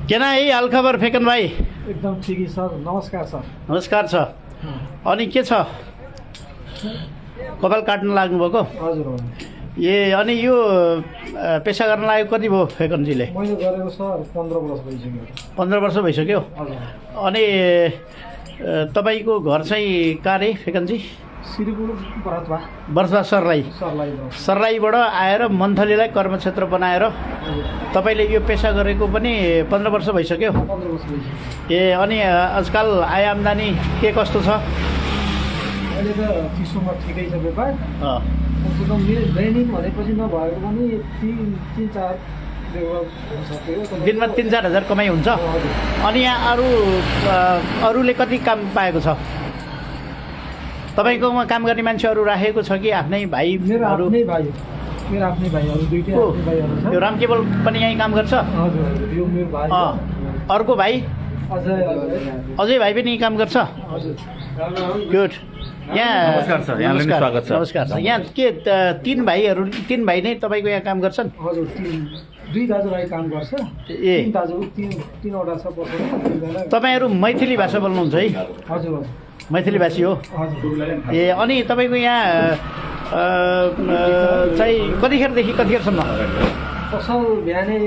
केना है हालखबर फेकन भाइ? एकदम ठिकै सर। नमस्कार सर। नमस्कार छ। अनि के छ, कपाल काट्न लाग्नुभएको? हजुर। ए अनि यो पेसा गर्न लागेको कति भयो फेकनजीले? मैले गरेको सर 15 वर्ष भइसक्यो। 15 वर्ष भइसक्यो। हजुर। अनि तपाईँको घर चाहिँ कहाँ रे फेकनजी? श्रीपुर भरतवा सर्लाहीबाट आएर मन्थलीलाई कर्मक्षेत्र बनाएर तपाईँले यो पेसा गरेको पनि 15 वर्ष भइसक्यो। 15 वर्ष भइसक्यो। ए अनि आजकल आय आम्दानी के कस्तो छ? अहिले त चिसोमा ठिकै छ व्यापार। कमसेकम मेरो दैनिक भनेपछि नभएको पनि 3-4 दिनमा 3-4 हजार कमाइ हुन्छ। अनि यहाँ अरूले कति काम पाएको छ? तपाईँकोमा काम गर्ने मान्छेहरू राखेको छ कि आफ्नै भाइ? मेरो आफ्नै भाइहरू दुईटै आफ्नै भाइहरू छ। यो रामकेवल पनि यहीँ काम गर्छ? हजुर, यो मेरो भाइ। अर्को भाइ अजय भाइ पनि काम गर्छ? हजुर। गुड। यहाँ नमस्कार सर, यहाँलाई पनि स्वागत छ। नमस्कार सर। यहाँ के 3 भाइ नै तपाईँको यहाँ काम गर्छन्? हजुर, 2 दाजुभाइ काम गर्छ। ए 3 दाजु 3वटा छ पर्छ। तपाईँहरू मैथिली भाषा बोल्नुहुन्छ है? हजुर। मैथिली भाषी हो? हजुर। ए अनि तपाईँको यहाँ चाहिँ कतिखेरदेखि कतिखेरसम्म? पसल बिहानै